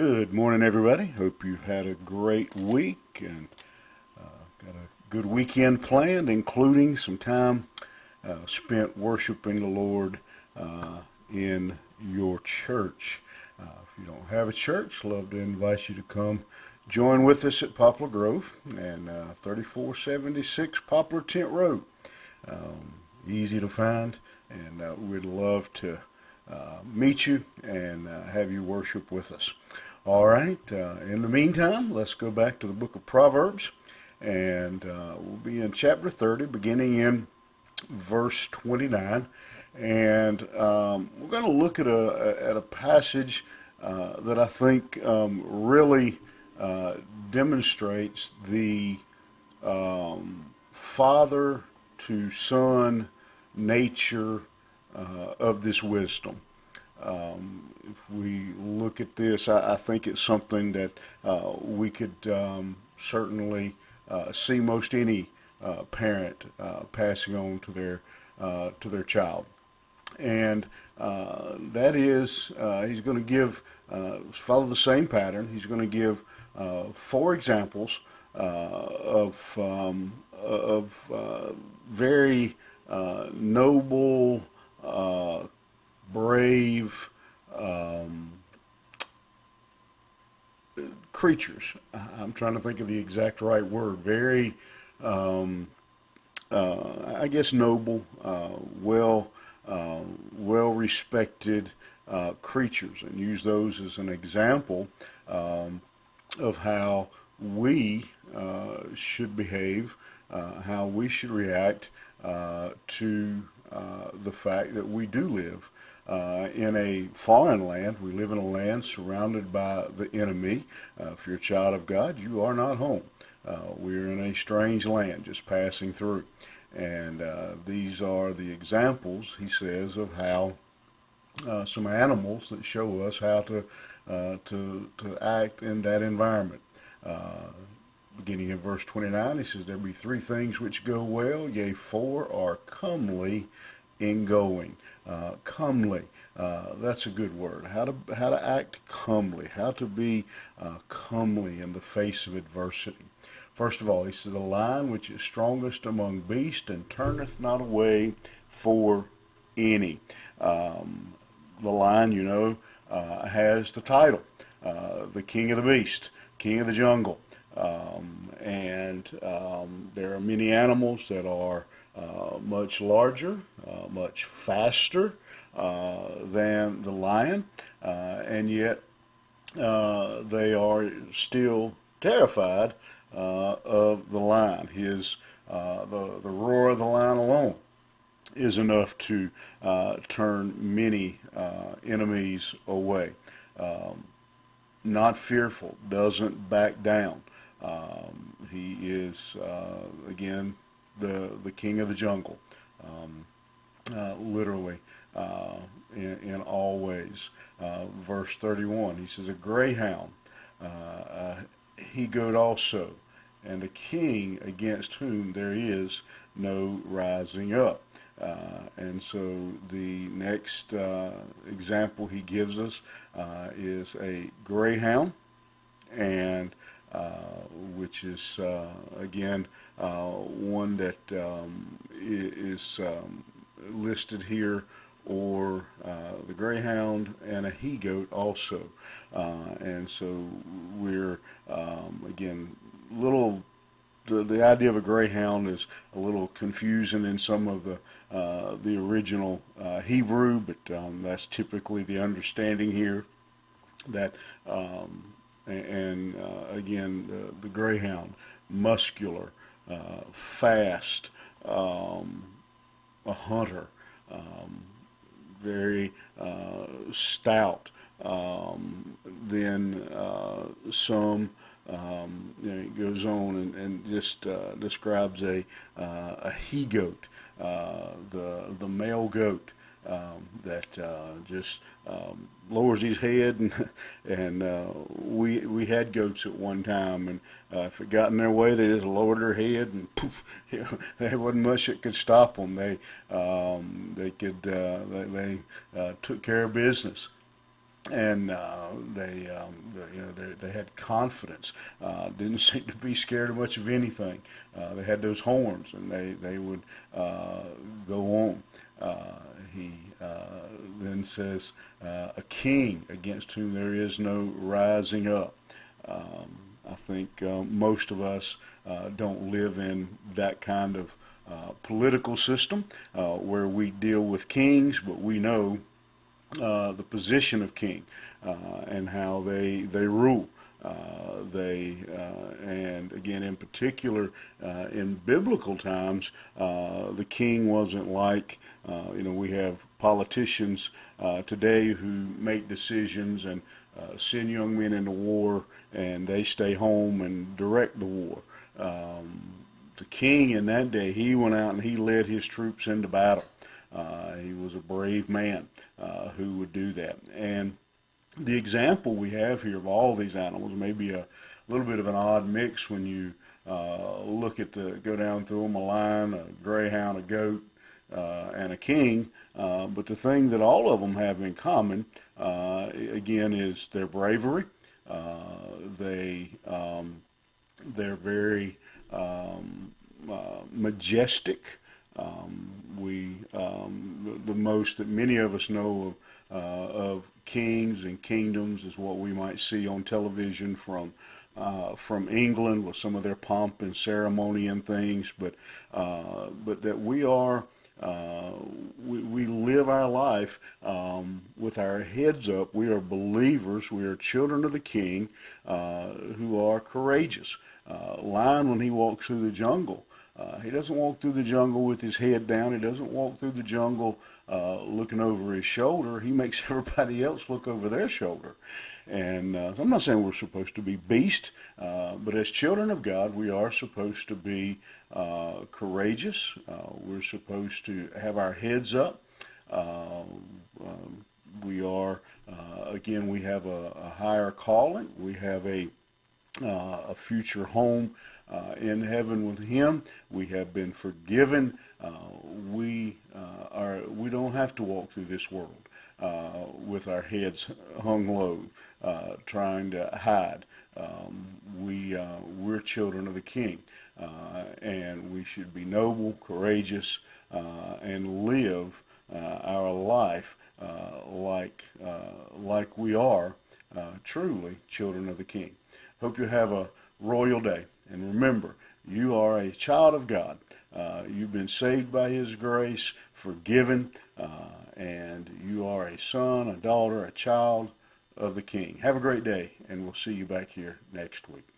Good morning, everybody. Hope you had a great week and got a good weekend planned, including some time spent worshiping the Lord in your church. If you don't have a church, love to invite you to come join with us at Poplar Grove and 3476 Poplar Tent Road. Easy to find, and we'd love to meet you and have you worship with us. All right, in the meantime, let's go back to the book of Proverbs, and we'll be in chapter 30, beginning in verse 29. And we're going to look at a passage that I think really demonstrates the father to son nature of this wisdom. If we look at this, I think it's something that we could certainly see most any parent passing on to their child, and that is he's going to give follow the same pattern. He's going to give four examples of very noble, brave creatures. I'm trying to think of the exact right word. Very, I guess, noble, well respected creatures, and use those as an example of how we should behave, how we should react to the fact that we do live in a foreign land. We live in a land surrounded by the enemy. If you're a child of God, you are not home. We're in a strange land just passing through. And these are the examples, he says, of how some animals that show us how to act in that environment. Beginning in verse 29, he says, "There be three things which go well, yea, four are comely in going." Comely, that's a good word. How to act comely, how to be comely in the face of adversity. First of all, he says, "The lion which is strongest among beasts and turneth not away for any." The lion, has the title, the king of the beast, king of the jungle. And there are many animals that are much larger, much faster than the lion, and yet they are still terrified of the lion. The roar of the lion alone is enough to turn many enemies away. Not fearful, doesn't back down. He is again the king of the jungle, literally in all ways. Verse 31, he says, "A greyhound, a he-goat also, and a king against whom there is no rising up." And so the next example he gives us is a greyhound, and which is again one that is listed here, or the greyhound and a he-goat also. And so we're again little. The idea of a greyhound is a little confusing in some of the original Hebrew, but that's typically the understanding here. That and again the greyhound, muscular, fast, a hunter, very stout. Then some. It goes on and just describes a he-goat, the male goat, that just lowers his head, and we had goats at one time, and if it got in their way, they just lowered their head, and poof, there wasn't much that could stop them. They took care of business. and they had confidence. Didn't seem to be scared of much of anything. They had those horns, and they would go on. He then says, "A king against whom there is no rising up." I think most of us don't live in that kind of political system where we deal with kings, but we know the position of king and how they rule. And again, in particular, in biblical times, the king wasn't like, we have politicians today who make decisions and send young men into war, and they stay home and direct the war. The king in that day, he went out and he led his troops into battle. He was a brave man who would do that. And the example we have here of all these animals may be a little bit of an odd mix when you go down through them: a lion, a greyhound, a goat, and a king. But the thing that all of them have in common, again, is their bravery. They they're very majestic. The most that many of us know of kings and kingdoms is what we might see on television from England with some of their pomp and ceremony and things, but that we live our life with our heads up. We are believers. We are children of the King who are courageous. Lion, when he walks through the jungle, he doesn't walk through the jungle with his head down. He doesn't walk through the jungle looking over his shoulder. He makes everybody else look over their shoulder. And so I'm not saying we're supposed to be beasts, but as children of God, we are supposed to be courageous. We're supposed to have our heads up. We are, again, we have a higher calling. We have a future home in heaven with Him. We have been forgiven. We don't have to walk through this world with our heads hung low, trying to hide. We're children of the King, and we should be noble, courageous, and live our life like we are truly children of the King. Hope you have a royal day. And remember, you are a child of God. You've been saved by His grace, forgiven, and you are a son, a daughter, a child of the King. Have a great day, and we'll see you back here next week.